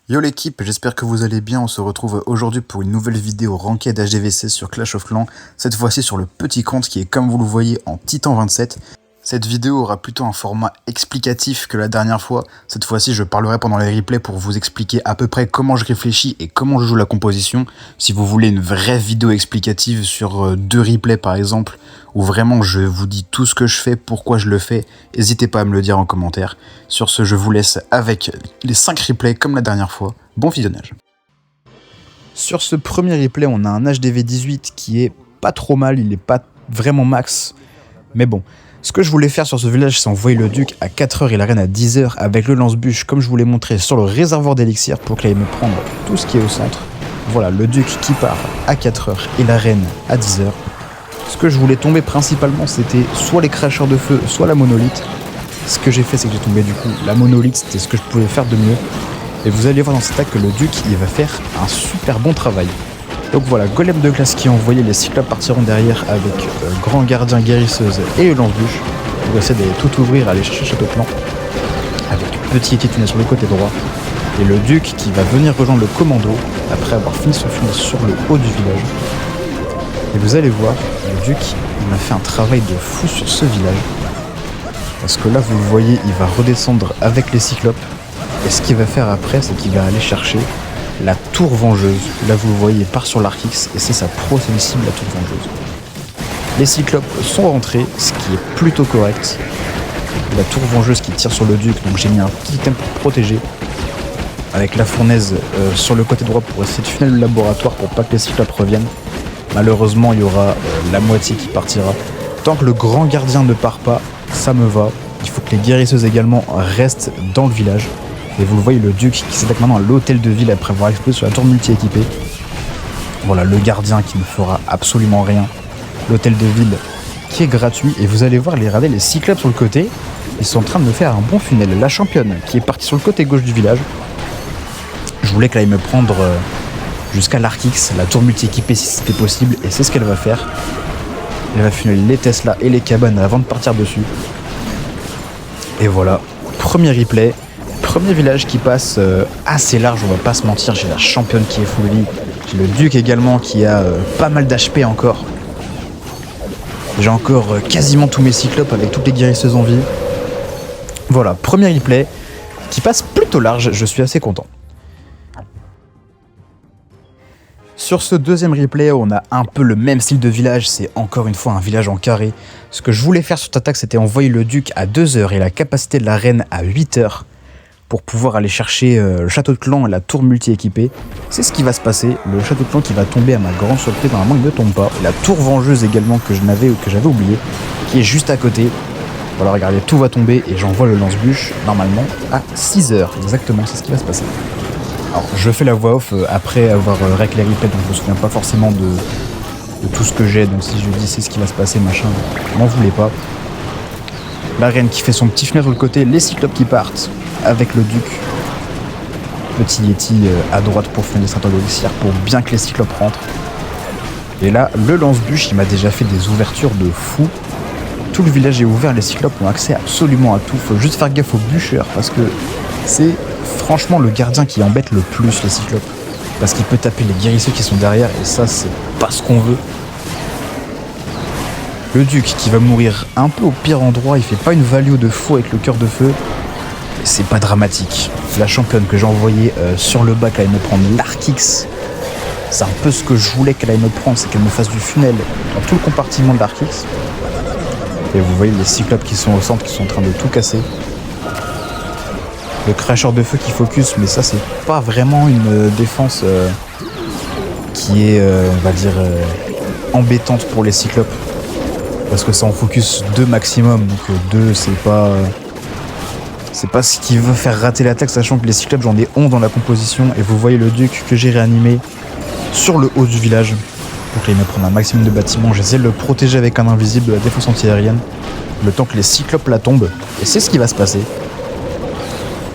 Yo l'équipe, j'espère que vous allez bien. On se retrouve aujourd'hui pour une nouvelle vidéo ranked HDVC sur Clash of Clans. Cette fois-ci sur le petit compte qui est, comme vous le voyez, en Titan 27. Cette vidéo aura plutôt un format explicatif que la dernière fois. Cette fois-ci, je parlerai pendant les replays pour vous expliquer à peu près comment je réfléchis et comment je joue la composition. Si vous voulez une vraie vidéo explicative sur 2 replays par exemple, où vraiment je vous dis tout ce que je fais, pourquoi je le fais, n'hésitez pas à me le dire en commentaire. Sur ce, je vous laisse avec les 5 replays comme la dernière fois. Bon visionnage. Sur ce premier replay, on a un HDV 18 qui est pas trop mal, il est pas vraiment max, mais bon. Ce que je voulais faire sur ce village, c'est envoyer le duc à 4h et la reine à 10h avec le lance-bûche, comme je vous l'ai montré sur le réservoir d'élixir pour qu'il aille me prendre tout ce qui est au centre. Voilà, le duc qui part à 4h et la reine à 10h. Ce que je voulais tomber principalement, c'était soit les cracheurs de feu, soit la monolithe. Ce que j'ai fait, c'est que j'ai tombé du coup la monolithe, c'était ce que je pouvais faire de mieux. Et vous allez voir dans cet acte que le duc, il va faire un super bon travail. Donc voilà, golem de glace qui est envoyé, les cyclopes partiront derrière avec grand gardien guérisseuse et le lance-bûche pour essayer d'aller tout ouvrir, aller chercher château plan avec petit équitunel sur le côté droit et le duc qui va venir rejoindre le commando après avoir fini son fusil sur le haut du village. Et vous allez voir, le duc il m'a fait un travail de fou sur ce village parce que là vous le voyez, il va redescendre avec les cyclopes et ce qu'il va faire après, c'est qu'il va aller chercher la tour vengeuse. Là vous le voyez, il part sur l'Arc-X et c'est sa pro-sensible, la tour vengeuse. Les cyclopes sont rentrés, ce qui est plutôt correct. La tour vengeuse qui tire sur le duc, donc j'ai mis un petit item pour protéger. Avec la fournaise sur le côté droit pour essayer de finir le laboratoire pour pas que les cyclopes reviennent. Malheureusement il y aura la moitié qui partira. Tant que le grand gardien ne part pas, ça me va. Il faut que les guérisseuses également restent dans le village. Et vous le voyez, le duc qui s'attaque maintenant à l'hôtel de ville après avoir explosé sur la tour multi-équipée. Voilà, le gardien qui ne fera absolument rien. L'hôtel de ville qui est gratuit. Et vous allez voir, les cyclopes sur le côté, ils sont en train de me faire un bon funnel. La championne qui est partie sur le côté gauche du village. Je voulais qu'elle aille me prendre jusqu'à l'Arc-X, la tour multi-équipée si c'était possible. Et c'est ce qu'elle va faire. Elle va funneler les Tesla et les cabanes avant de partir dessus. Et voilà, premier replay. Premier village qui passe assez large, on va pas se mentir, j'ai la championne qui est full vie, j'ai le duc également qui a pas mal d'HP encore. J'ai encore quasiment tous mes cyclopes avec toutes les guérisseuses en vie. Voilà, premier replay qui passe plutôt large, je suis assez content. Sur ce deuxième replay, on a un peu le même style de village, c'est encore une fois un village en carré. Ce que je voulais faire sur cette attaque, c'était envoyer le duc à 2h et la capacité de la reine à 8h. Pour pouvoir aller chercher le château de clan et la tour multi-équipée. C'est ce qui va se passer, le château de clan qui va tomber à ma grande surprise, normalement il ne tombe pas. Et la tour vengeuse également que j'avais oublié, qui est juste à côté. Voilà, regardez, tout va tomber et j'envoie le lance-bûche, normalement, à 6h, exactement, c'est ce qui va se passer. Alors, je fais la voix off après avoir rec les replays, donc je me souviens pas forcément de tout ce que j'ai, donc si je dis c'est ce qui va se passer, machin, m'en voulez pas. La reine qui fait son petit fenêtre de côté, les cyclopes qui partent avec le duc. Petit Yeti à droite pour fonder Saint d'élixir pour bien que les cyclopes rentrent. Et là, le lance-bûche, il m'a déjà fait des ouvertures de fou. Tout le village est ouvert, les cyclopes ont accès absolument à tout. Faut juste faire gaffe aux bûcheurs parce que c'est franchement le gardien qui embête le plus les cyclopes. Parce qu'il peut taper les guérisseux qui sont derrière et ça, c'est pas ce qu'on veut. Le duc qui va mourir un peu au pire endroit, il fait pas une value de fou avec le cœur de feu. C'est pas dramatique. La championne que j'ai envoyée sur le bas, qu'elle aille me prendre l'Arc-X. C'est un peu ce que je voulais qu'elle aille me prendre, c'est qu'elle me fasse du funnel dans tout le compartiment de l'Arc-X. Et vous voyez les cyclopes qui sont au centre, qui sont en train de tout casser. Le cracheur de feu qui focus, mais ça c'est pas vraiment une défense qui est, on va dire, embêtante pour les cyclopes. Parce que ça en focus 2 maximum, donc 2 c'est pas ce qui veut faire rater l'attaque, sachant que les cyclopes j'en ai 11 dans la composition et vous voyez le duc que j'ai réanimé sur le haut du village pour qu'il me prenne un maximum de bâtiments. J'essaie de le protéger avec un invisible de la défense anti-aérienne le temps que les cyclopes la tombent et c'est ce qui va se passer.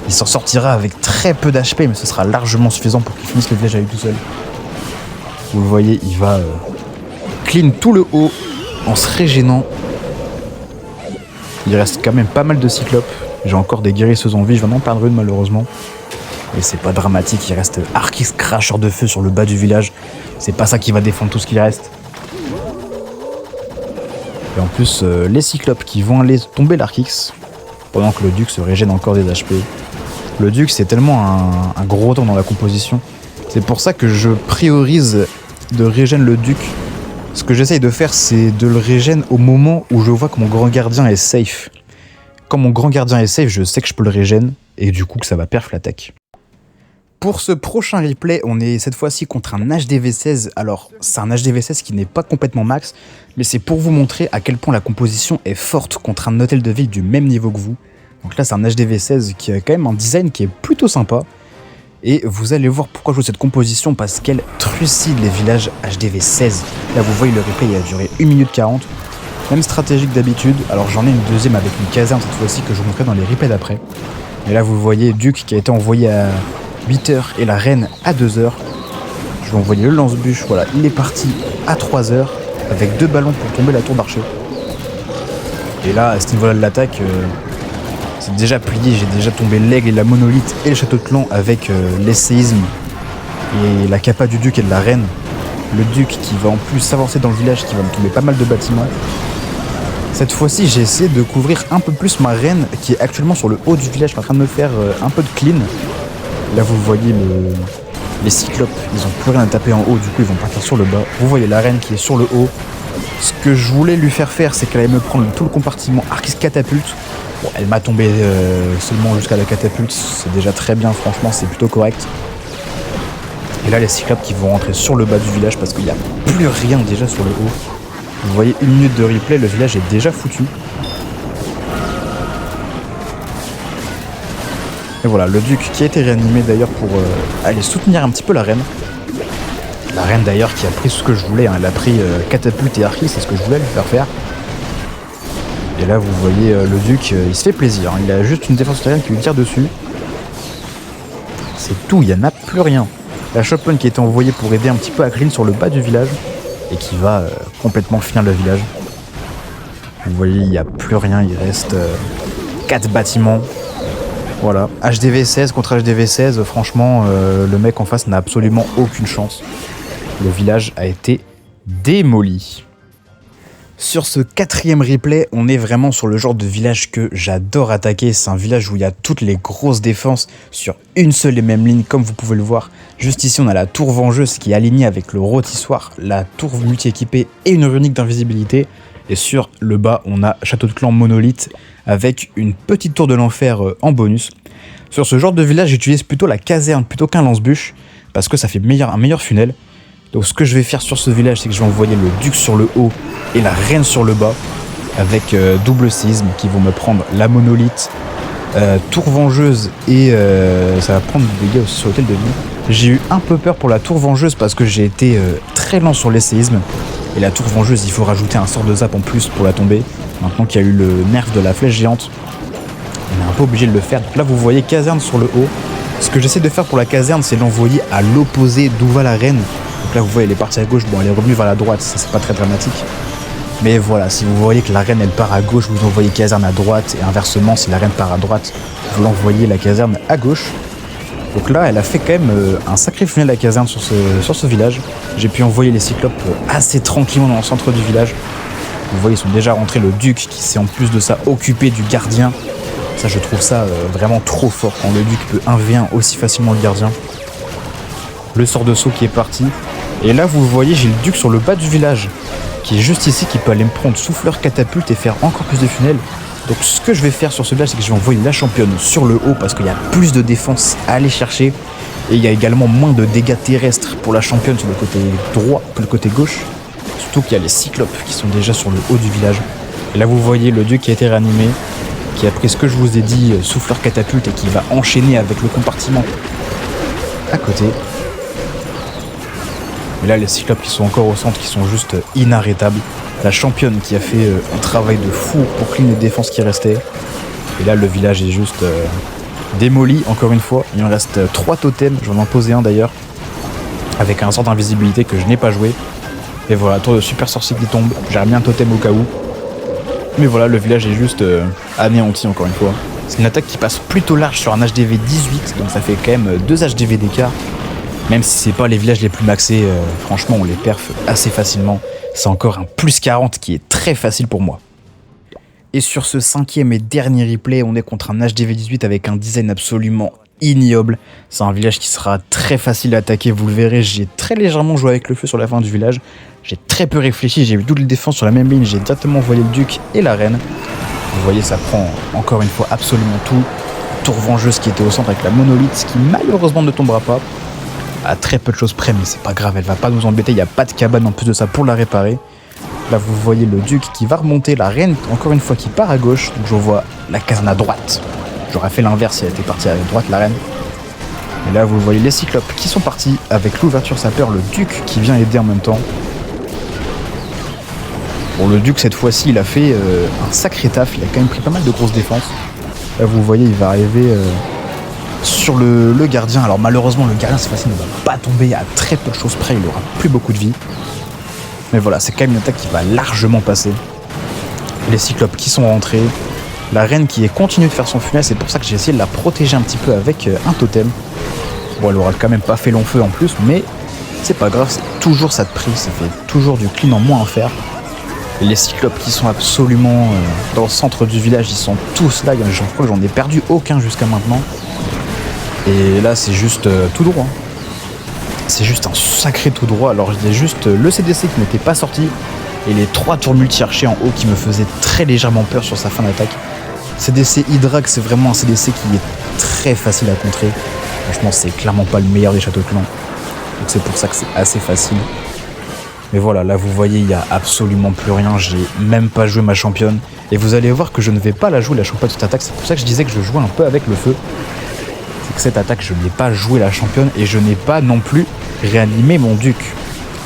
Il s'en sortira avec très peu d'HP mais ce sera largement suffisant pour qu'il finisse le village à lui tout seul. Vous le voyez, il va clean tout le haut en se régénant. Il reste quand même pas mal de cyclopes. J'ai encore des guérisseuses en vie, je vais en perdre une malheureusement. Et c'est pas dramatique, il reste Archis cracheur de feu sur le bas du village. C'est pas ça qui va défendre tout ce qui reste. Et en plus, les cyclopes qui vont aller tomber l'Archix, pendant que le duc se régène encore des HP. Le duc, c'est tellement un gros temps dans la composition. C'est pour ça que je priorise de régène le duc. Ce que j'essaye de faire, c'est de le régène au moment où je vois que mon grand gardien est safe. Quand mon grand gardien est safe, je sais que je peux le régène, et du coup que ça va perf l'attaque. Pour ce prochain replay, on est cette fois-ci contre un HDV16. Alors, c'est un HDV16 qui n'est pas complètement max, mais c'est pour vous montrer à quel point la composition est forte contre un hôtel de ville du même niveau que vous. Donc là, c'est un HDV16 qui a quand même un design qui est plutôt sympa. Et vous allez voir pourquoi je joue cette composition, parce qu'elle trucide les villages HDV16. Là, vous voyez, le replay il a duré 1 minute 40. Même stratégie que d'habitude. Alors, j'en ai une deuxième avec une caserne cette fois-ci que je vous montrerai dans les replays d'après. Et là, vous voyez Duc qui a été envoyé à 8h et la reine à 2h. Je vais envoyer le lance-bûche, voilà, il est parti à 3h avec 2 ballons pour tomber la tour d'archer. Et là, à ce niveau-là de l'attaque, c'est déjà plié, j'ai déjà tombé l'aigle et la monolithe et le château de clan avec les séismes et la capa du duc et de la reine. Le duc qui va en plus s'avancer dans le village, qui va me tomber pas mal de bâtiments. Cette fois-ci, j'ai essayé de couvrir un peu plus ma reine qui est actuellement sur le haut du village, qui est en train de me faire un peu de clean. Là, vous voyez les cyclopes, ils ont plus rien à taper en haut, du coup ils vont partir sur le bas. Vous voyez la reine qui est sur le haut. Ce que je voulais lui faire faire, c'est qu'elle allait me prendre tout le compartiment Archis catapulte. Bon, elle m'a tombé seulement jusqu'à la catapulte, c'est déjà très bien, franchement, c'est plutôt correct. Et là, les cyclopes qui vont rentrer sur le bas du village parce qu'il n'y a plus rien déjà sur le haut. Vous voyez, 1 minute de replay, le village est déjà foutu. Et voilà, le duc qui a été réanimé d'ailleurs pour aller soutenir un petit peu la reine. La reine d'ailleurs qui a pris ce que je voulais, hein. Elle a pris catapulte et archi, c'est ce que je voulais lui faire faire. Et là vous voyez le duc, il se fait plaisir, hein. Il a juste une défense terrienne qui lui tire dessus. C'est tout, il n'y en a plus rien. La Chopin qui a été envoyée pour aider un petit peu à clean sur le bas du village et qui va complètement finir le village. Vous voyez, il n'y a plus rien, il reste 4 bâtiments. Voilà, HDV16 contre HDV16, franchement, le mec en face n'a absolument aucune chance. Le village a été démoli. Sur ce 4e replay, on est vraiment sur le genre de village que j'adore attaquer. C'est un village où il y a toutes les grosses défenses sur une seule et même ligne, comme vous pouvez le voir. Juste ici, on a la tour vengeuse qui est alignée avec le rôtissoir, la tour multi-équipée et une runique d'invisibilité. Et sur le bas, on a château de clan monolithe avec une petite tour de l'enfer en bonus. Sur ce genre de village, j'utilise plutôt la caserne plutôt qu'un lance-bûche parce que ça fait un meilleur funnel. Donc ce que je vais faire sur ce village, c'est que je vais envoyer le duc sur le haut et la reine sur le bas avec double séisme qui vont me prendre la monolithe, tour vengeuse et ça va prendre des dégâts aussi sur l'hôtel de ville. J'ai eu un peu peur pour la tour vengeuse parce que j'ai été très lent sur les séismes. Et la tour vengeuse, il faut rajouter un sort de zap en plus pour la tomber. Maintenant qu'il y a eu le nerf de la flèche géante, on est un peu obligé de le faire. Donc là, vous voyez caserne sur le haut. Ce que j'essaie de faire pour la caserne, c'est l'envoyer à l'opposé d'où va la reine. Donc là, vous voyez, elle est partie à gauche. Bon, elle est revenue vers la droite. Ça, c'est pas très dramatique. Mais voilà, si vous voyez que la reine, elle part à gauche, vous envoyez caserne à droite. Et inversement, si la reine part à droite, vous l'envoyez la caserne à gauche. Donc là, elle a fait quand même un sacré funnel la caserne sur ce village. J'ai pu envoyer les cyclopes assez tranquillement dans le centre du village. Vous voyez, ils sont déjà rentrés, le duc qui s'est en plus de ça occupé du gardien. Ça, je trouve ça vraiment trop fort quand le duc peut 1v1 aussi facilement le gardien. Le sort de saut qui est parti. Et là, vous voyez, j'ai le duc sur le bas du village qui est juste ici, qui peut aller me prendre souffleur catapulte et faire encore plus de funnels. Donc ce que je vais faire sur ce village, c'est que je vais envoyer la championne sur le haut parce qu'il y a plus de défense à aller chercher. Et il y a également moins de dégâts terrestres pour la championne sur le côté droit que le côté gauche. Surtout qu'il y a les cyclopes qui sont déjà sur le haut du village. Et là vous voyez le dieu qui a été réanimé, qui a pris ce que je vous ai dit, souffleur catapulte, et qui va enchaîner avec le compartiment à côté. Et là les cyclopes qui sont encore au centre, qui sont juste inarrêtables. La championne qui a fait un travail de fou pour clean les défenses qui restaient. Et là le village est juste démoli encore une fois. Il me reste 3 totems, j'en ai posé un d'ailleurs, avec un sort d'invisibilité que je n'ai pas joué. Et voilà, tour de super sorcier qui tombe, j'ai remis un totem au cas où. Mais voilà, le village est juste anéanti encore une fois. C'est une attaque qui passe plutôt large sur un HDV 18, donc ça fait quand même 2 HDV d'écart. Même si c'est pas les villages les plus maxés, franchement on les perf assez facilement. C'est encore un plus 40 qui est très facile pour moi. Et sur ce 5e et dernier replay, on est contre un HDV 18 avec un design absolument ignoble. C'est un village qui sera très facile à attaquer, vous le verrez. J'ai très légèrement joué avec le feu sur la fin du village. J'ai très peu réfléchi, j'ai eu double défense sur la même ligne, j'ai directement voilé le duc et la reine. Vous voyez, ça prend encore une fois absolument tout. Tour vengeuse qui était au centre avec la monolithe, qui malheureusement ne tombera pas. À très peu de choses près, mais c'est pas grave, elle va pas nous embêter, il n'y a pas de cabane en plus de ça pour la réparer. Là vous voyez le duc qui va remonter, la reine encore une fois qui part à gauche, donc je vois la caserne à droite. J'aurais fait l'inverse si elle était partie à droite, la reine. Et là vous voyez les cyclopes qui sont partis avec l'ouverture sapeur, le duc qui vient aider en même temps. Bon, le duc cette fois-ci il a fait un sacré taf, il a quand même pris pas mal de grosses défenses. Là vous voyez il va arriver sur le gardien. Alors malheureusement le gardien cette fois-ci ne va pas tomber, à très peu de choses près, il aura plus beaucoup de vie. Mais voilà, c'est quand même une attaque qui va largement passer. Les cyclopes qui sont rentrés. La reine qui est continue de faire son fumet, c'est pour ça que j'ai essayé de la protéger un petit peu avec un totem. Bon, elle aura quand même pas fait long feu en plus, mais c'est pas grave, c'est toujours ça de prix, ça fait toujours du clean en moins à faire. Et les cyclopes qui sont absolument dans le centre du village, ils sont tous là, je crois que j'en ai perdu aucun jusqu'à maintenant. Et là c'est juste tout droit. C'est juste un sacré tout droit. Alors il y a juste le CDC qui n'était pas sorti et les 3 tours multi-archers en haut qui me faisaient très légèrement peur sur sa fin d'attaque. CDC Hydrax, c'est vraiment un CDC qui est très facile à contrer. Franchement c'est clairement pas le meilleur des châteaux de clan. Donc c'est pour ça que c'est assez facile. Mais voilà, là vous voyez il n'y a absolument plus rien. J'ai même pas joué ma championne. Et vous allez voir que je ne vais pas la jouer la championne de cette attaque. C'est pour ça que je disais que je jouais un peu avec le feu. Cette attaque, je n'ai pas joué la championne et je n'ai pas non plus réanimé mon duc.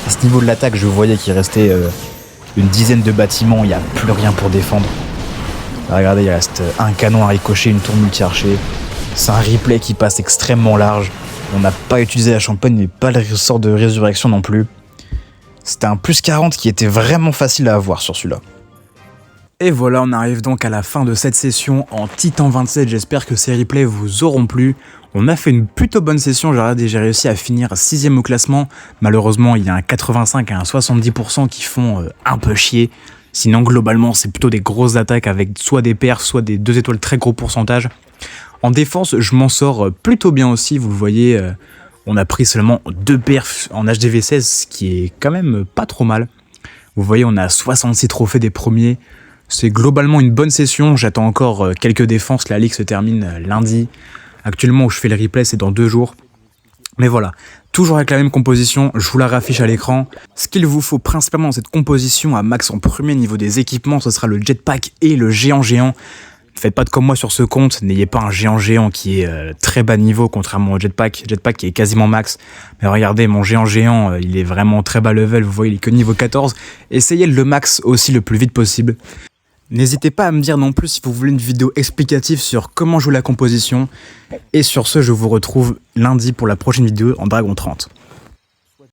À ce niveau de l'attaque, je voyais qu'il restait une dizaine de bâtiments, il n'y a plus rien pour défendre. Là, regardez, il reste un canon à ricocher, une tour multi-archer. C'est un replay qui passe extrêmement large. On n'a pas utilisé la championne, mais pas le sort de résurrection non plus. C'était un plus 40 qui était vraiment facile à avoir sur celui-là. Et voilà, on arrive donc à la fin de cette session en Titan 27. J'espère que ces replays vous auront plu. On a fait une plutôt bonne session, j'ai réussi à finir 6ème au classement. Malheureusement, il y a un 85 et un 70% qui font un peu chier. Sinon, globalement, c'est plutôt des grosses attaques avec soit des perfs, soit des 2 étoiles très gros pourcentage. En défense, je m'en sors plutôt bien aussi. Vous le voyez, on a pris seulement 2 perfs en HDV 16, ce qui est quand même pas trop mal. Vous voyez, on a 66 trophées des premiers. C'est globalement une bonne session, j'attends encore quelques défenses, la ligue se termine lundi. Actuellement où je fais le replay c'est dans 2 jours. Mais voilà, toujours avec la même composition, je vous la raffiche à l'écran. Ce qu'il vous faut principalement dans cette composition à max en premier niveau des équipements, ce sera le jetpack et le géant. Ne faites pas de comme moi sur ce compte, n'ayez pas un géant qui est très bas niveau contrairement au jetpack qui est quasiment max. Mais regardez, mon géant, il est vraiment très bas level, vous voyez il est que niveau 14. Essayez de le max aussi le plus vite possible. N'hésitez pas à me dire non plus si vous voulez une vidéo explicative sur comment jouer la composition. Et sur ce, je vous retrouve lundi pour la prochaine vidéo en Dragon 30.